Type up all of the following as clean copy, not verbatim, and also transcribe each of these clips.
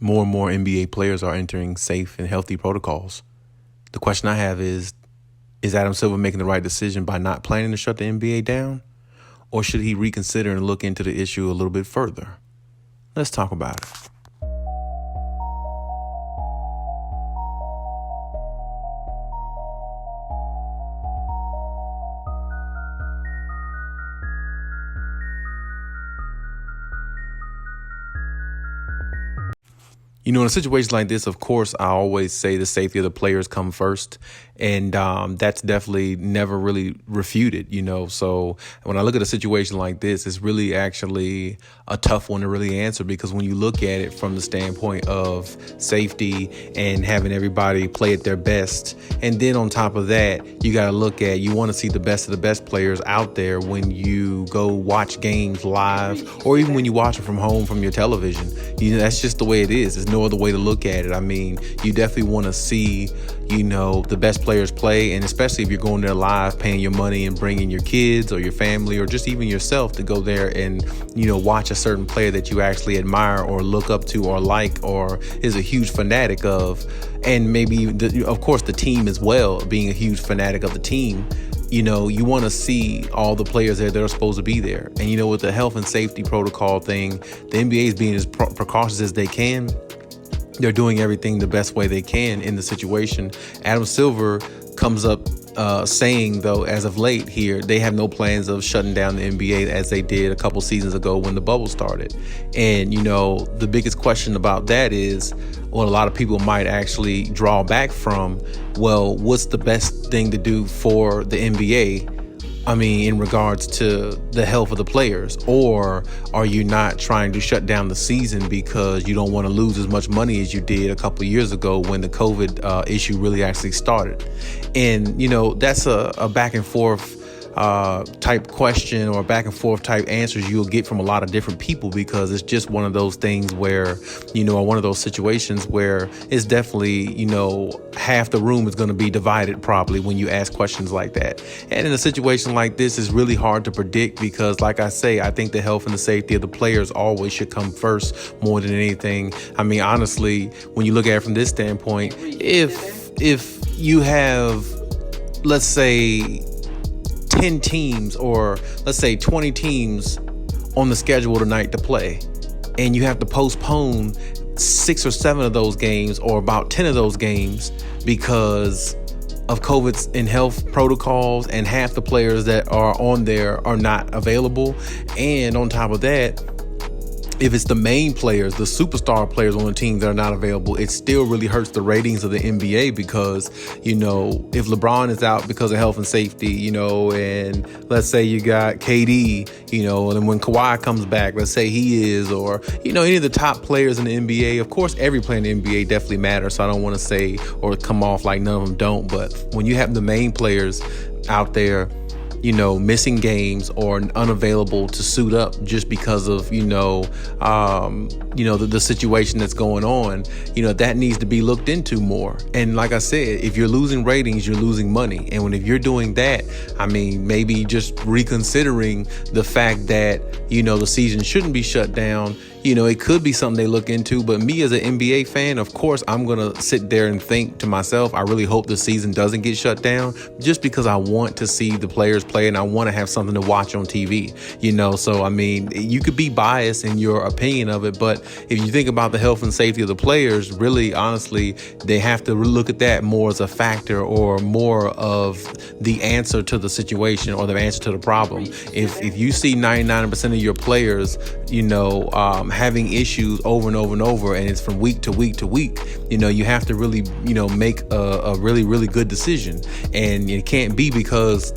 more and more NBA players are entering safe and healthy protocols. The question I have is Adam Silver making the right decision by not planning to shut the NBA down? Or should he reconsider and look into the issue a little bit further? Let's talk about it. In a situation like this, of course, I always say the safety of the players come first. And that's definitely never really refuted, So when I look at a situation like this, it's really actually a tough one to really answer, because when you look at it from the standpoint of safety and having everybody play at their best, and then on top of that, you got to look at, you want to see the best of the best players out there when you go watch games live, or even when you watch them from home from your television. That's just the way it is. There's no other way to look at it. I mean, you definitely want to see, the best players play, and especially if you're going there live, paying your money and bringing your kids or your family or just even yourself to go there and, watch a certain player that you actually admire or look up to or like or is a huge fanatic of. And maybe, of course, the team as well, being a huge fanatic of the team. You want to see all the players there that are supposed to be there. And, with the health and safety protocol thing, the NBA is being as precautious as they can. They're doing everything the best way they can in the situation. Adam Silver comes up saying, though, as of late here, they have no plans of shutting down the NBA as they did a couple seasons ago when the bubble started. And, the biggest question about that is, what a lot of people might actually draw back from, well, what's the best thing to do for the NBA? In regards to the health of the players, or are you not trying to shut down the season because you don't want to lose as much money as you did a couple of years ago when the COVID issue really actually started? And, that's a back and forth type question or back and forth type answers you'll get from a lot of different people, because it's just one of those things where, or one of those situations where it's definitely, half the room is going to be divided probably when you ask questions like that. And in a situation like this, it's really hard to predict because, like I say, I think the health and the safety of the players always should come first more than anything. Honestly, when you look at it from this standpoint, if you have, let's say, 10 teams or let's say 20 teams on the schedule tonight to play, and you have to postpone 6 or 7 of those games or about 10 of those games because of COVID's and health protocols, and half the players that are on there are not available. And on top of that, if it's the main players, the superstar players on the team that are not available, it still really hurts the ratings of the NBA because, if LeBron is out because of health and safety, and let's say you got KD, and when Kawhi comes back, let's say he is, or, any of the top players in the NBA, of course, every player in the NBA definitely matters. So I don't want to say or come off like none of them don't. But when you have the main players out there, missing games or unavailable to suit up just because of, the situation that's going on, that needs to be looked into more. And like I said, if you're losing ratings, you're losing money. And if you're doing that, maybe just reconsidering the fact that, the season shouldn't be shut down. It could be something they look into. But me as an NBA fan, of course, I'm going to sit there and think to myself, I really hope the season doesn't get shut down, just because I want to see the players play and I want to have something to watch on TV. So, you could be biased in your opinion of it. But if you think about the health and safety of the players, really, honestly, they have to look at that more as a factor or more of the answer to the situation or the answer to the problem. If you see 99% of your players, having issues over and over and over, and it's from week to week to week, you have to really, make a really, really good decision. And it can't be because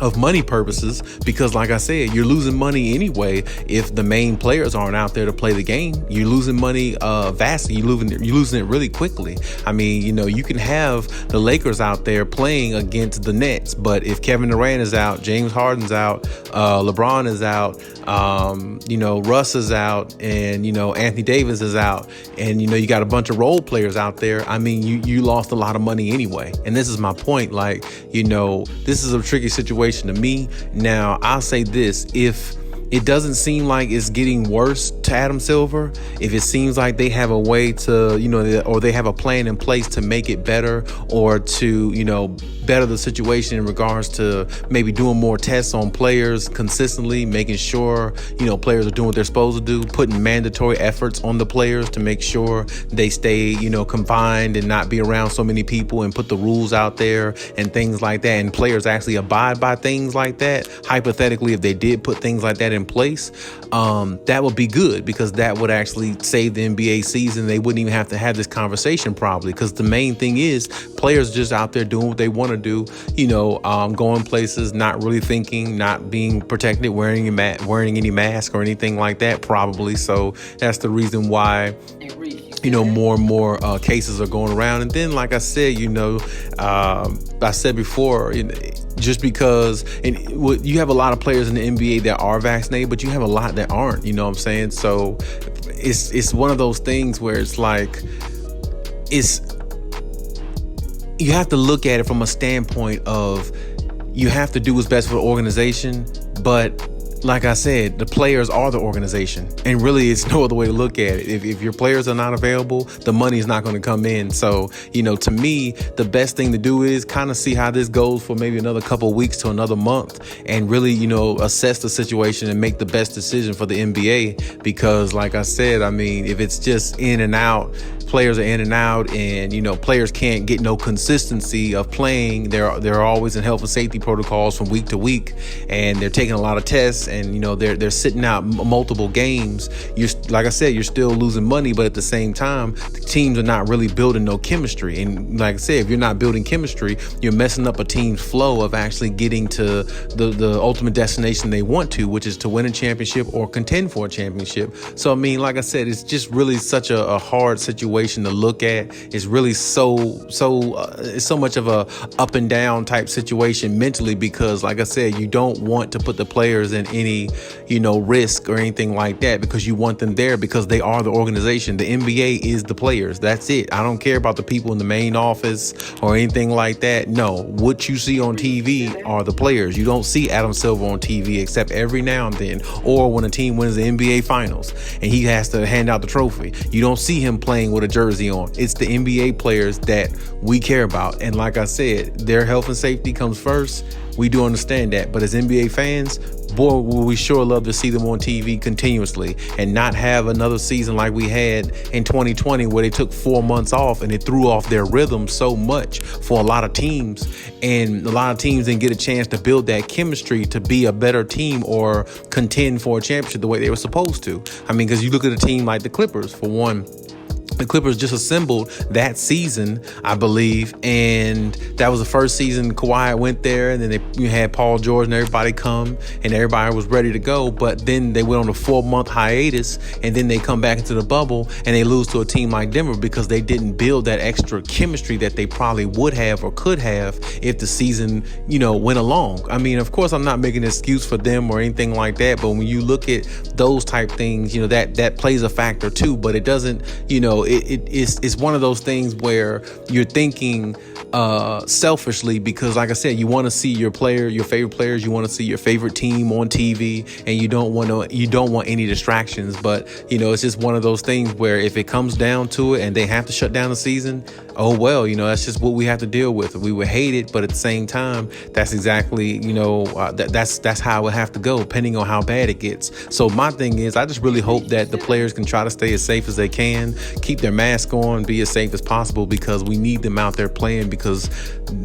of money purposes, because like I said, you're losing money anyway. If the main players aren't out there to play the game, you're losing money vastly. You're losing it really quickly. You can have the Lakers out there playing against the Nets, but if Kevin Durant is out, James Harden's out, LeBron is out, Russ is out, and Anthony Davis is out, and you got a bunch of role players out there. You lost a lot of money anyway. And this is my point. This is a tricky situation to me. Now, I'll say this: if it doesn't seem like it's getting worse to Adam Silver. If it seems like they have a way to, or they have a plan in place to make it better, or to, better the situation in regards to maybe doing more tests on players consistently, making sure, players are doing what they're supposed to do, putting mandatory efforts on the players to make sure they stay, confined and not be around so many people, and put the rules out there and things like that. And players actually abide by things like that. Hypothetically, if they did put things like that in place, that would be good, because that would actually save the NBA season. They wouldn't even have to have this conversation probably, because the main thing is players just out there doing what they want to do, going places, not really thinking, not being protected, wearing any mask or anything like that probably. So that's the reason why more and more cases are going around. And then, like I said, I said before, just because you have a lot of players in the NBA that are vaccinated, but you have a lot that aren't, you know what I'm saying? So it's one of those things where it's like, you have to look at it from a standpoint of, you have to do what's best for the organization, but like I said, the players are the organization, and really it's no other way to look at it. If your players are not available, the money's not going to come in. So, to me, the best thing to do is kind of see how this goes for maybe another couple of weeks to another month, and really, assess the situation and make the best decision for the NBA. Because like I said, if it's just in and out, players are in and out, and players can't get no consistency of playing. They're always in health and safety protocols from week to week, and they're taking a lot of tests, and they're sitting out multiple games. Like I said, you're still losing money, but at the same time, the teams are not really building no chemistry. And like I said, if you're not building chemistry, you're messing up a team's flow of actually getting to the ultimate destination they want to, which is to win a championship or contend for a championship. So like I said, it's just really such a hard situation to look at. It's really it's so much of a up and down type situation mentally, because like I said, you don't want to put the players in any risk or anything like that, because you want them there because they are the organization. The NBA is the players. That's it. I don't care about the people in the main office or anything like that. No, what you see on TV are the players. You don't see Adam Silver on TV except every now and then, or when a team wins the NBA finals and he has to hand out the trophy. You don't see him playing with a jersey on. It's the NBA players that we care about. And like I said, their health and safety comes first. We do understand that. But as NBA fans, boy, will we sure love to see them on TV continuously, and not have another season like we had in 2020 where they took 4 months off, and it threw off their rhythm so much for a lot of teams. And a lot of teams didn't get a chance to build that chemistry to be a better team or contend for a championship the way they were supposed to. Because you look at a team like the Clippers, for one. The Clippers just assembled that season, I believe, and that was the first season Kawhi went there, and then you had Paul George and everybody come, and everybody was ready to go. But then they went on a 4-month hiatus, and then they come back into the bubble, and they lose to a team like Denver because they didn't build that extra chemistry that they probably would have or could have if the season, went along. Of course, I'm not making an excuse for them or anything like that, but when you look at those type things, that plays a factor too. But it doesn't, it's one of those things where you're thinking selfishly, because like I said, you want to see your favorite players, you want to see your favorite team on TV, and you don't want any distractions. But it's just one of those things where if it comes down to it and they have to shut down the season, oh well, that's just what we have to deal with. We would hate it, but at the same time, that's exactly that's how it would have to go, depending on how bad it gets. So my thing is, I just really hope that the players can try to stay as safe as they can, keep their mask on, be as safe as possible, because we need them out there playing. Because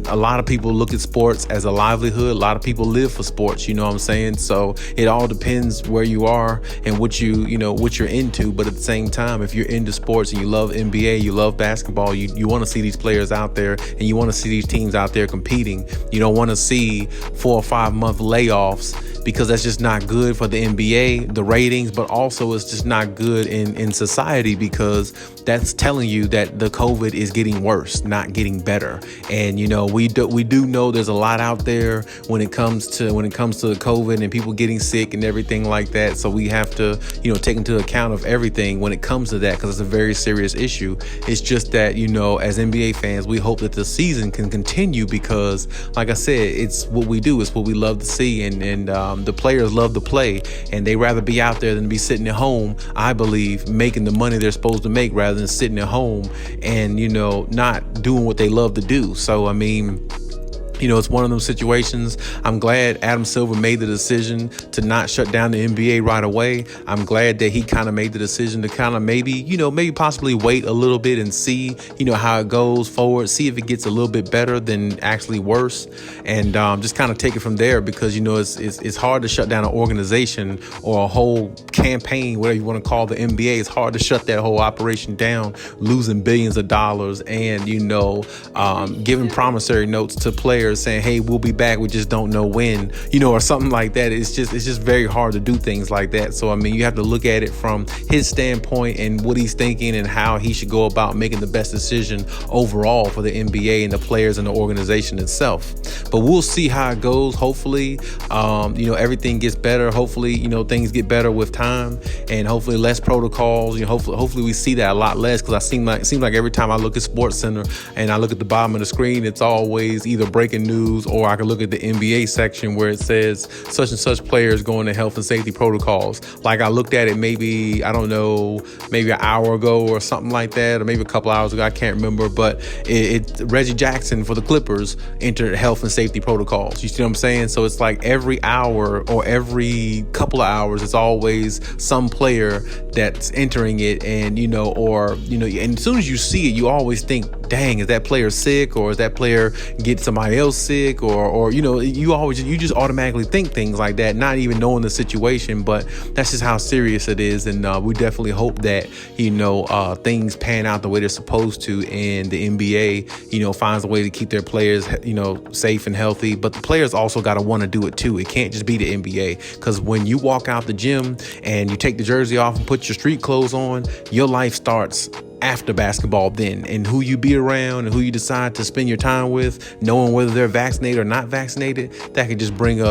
a lot of people look at sports as a livelihood. A lot of people live for sports, you know what I'm saying? So it all depends where you are and what you're into. But at the same time, if you're into sports and you love NBA, you love basketball, you want to see these players out there, and you want to see these teams out there competing. You don't want to see 4 or 5 month layoffs, because that's just not good for the NBA, the ratings, but also it's just not good in society, because that's telling you that the COVID is getting worse, not getting better. And we do know there's a lot out there when it comes to COVID and people getting sick and everything like that. So we have to take into account of everything when it comes to that, because it's a very serious issue. It's just that as NBA fans, we hope that the season can continue, because like I said, it's what we do, it's what we love to see, and the players love to play, and they rather be out there than be sitting at home, I believe, making the money they're supposed to make rather than sitting at home and not doing what they love to do. So I mean, it's one of those situations. I'm glad Adam Silver made the decision to not shut down the NBA right away. I'm glad that he kind of made the decision to kind of maybe possibly wait a little bit and see, how it goes forward, see if it gets a little bit better than actually worse, and just kind of take it from there, because, it's hard to shut down an organization or a whole campaign, whatever you want to call the NBA. It's hard to shut that whole operation down, losing billions of dollars and, giving promissory notes to players saying, hey, we'll be back, we just don't know when, or something like that. It's just very hard to do things like that. So I mean, you have to look at it from his standpoint and what he's thinking and how he should go about making the best decision overall for the NBA and the players and the organization itself. But we'll see how it goes. Hopefully everything gets better. Hopefully things get better with time, and hopefully less protocols. Hopefully we see that a lot less, because it seems like every time I look at SportsCenter and I look at the bottom of the screen, it's always either breaking news, or I can look at the NBA section where it says such and such players going to health and safety protocols. Like I looked at it maybe an hour ago or something like that, or maybe a couple hours ago, I can't remember, but Reggie Jackson for the Clippers entered health and safety protocols. You see what I'm saying? So it's like every hour or every couple of hours, it's always some player that's entering it, and and as soon as you see it, you always think, dang, is that player sick, or is that player get somebody else sick, or you just automatically think things like that, not even knowing the situation. But that's just how serious it is, and we definitely hope that things pan out the way they're supposed to, and the NBA finds a way to keep their players safe and healthy. But the players also got to want to do it too. It can't just be the NBA, because when you walk out the gym and you take the jersey off and put your street clothes on, your life starts after basketball then, and who you be around and who you decide to spend your time with, knowing whether they're vaccinated or not vaccinated, that could just bring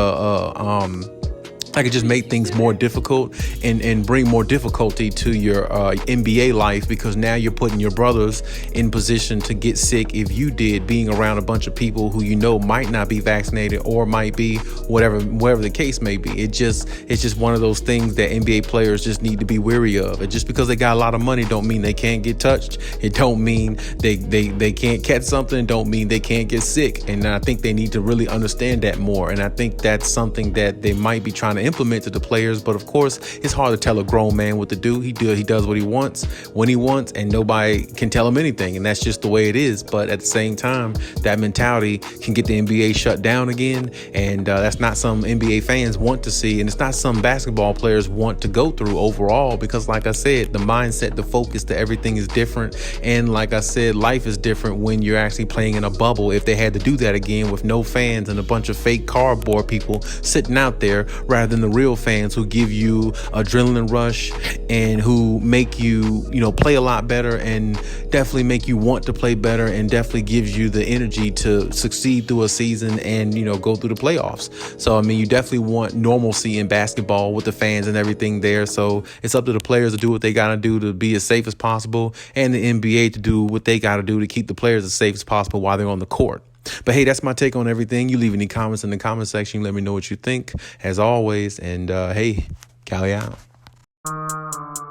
I could just make things more difficult and bring more difficulty to your NBA life, because now you're putting your brothers in position to get sick if you did, being around a bunch of people who might not be vaccinated or might be whatever the case may be. It's just one of those things that NBA players just need to be wary of. And just because they got a lot of money don't mean they can't get touched. It don't mean they can't catch something. Don't mean they can't get sick. And I think they need to really understand that more. And I think that's something that they might be trying to implement to the players. But of course, it's hard to tell a grown man what to do. He does what he wants when he wants, and nobody can tell him anything. And that's just the way it is. But at the same time, that mentality can get the NBA shut down again. And that's not something NBA fans want to see. And it's not something basketball players want to go through overall, because like I said, the mindset, the focus to everything is different. And like I said, life is different when you're actually playing in a bubble. If they had to do that again with no fans and a bunch of fake cardboard people sitting out there, rather than the real fans who give you adrenaline rush and who make you, play a lot better, and definitely make you want to play better, and definitely gives you the energy to succeed through a season and, go through the playoffs. So, I mean, you definitely want normalcy in basketball with the fans and everything there. So it's up to the players to do what they got to do to be as safe as possible, and the NBA to do what they got to do to keep the players as safe as possible while they're on the court. But hey, that's my take on everything. You leave any comments in the comment section. Let me know what you think, as always. And hey, Khaliis out.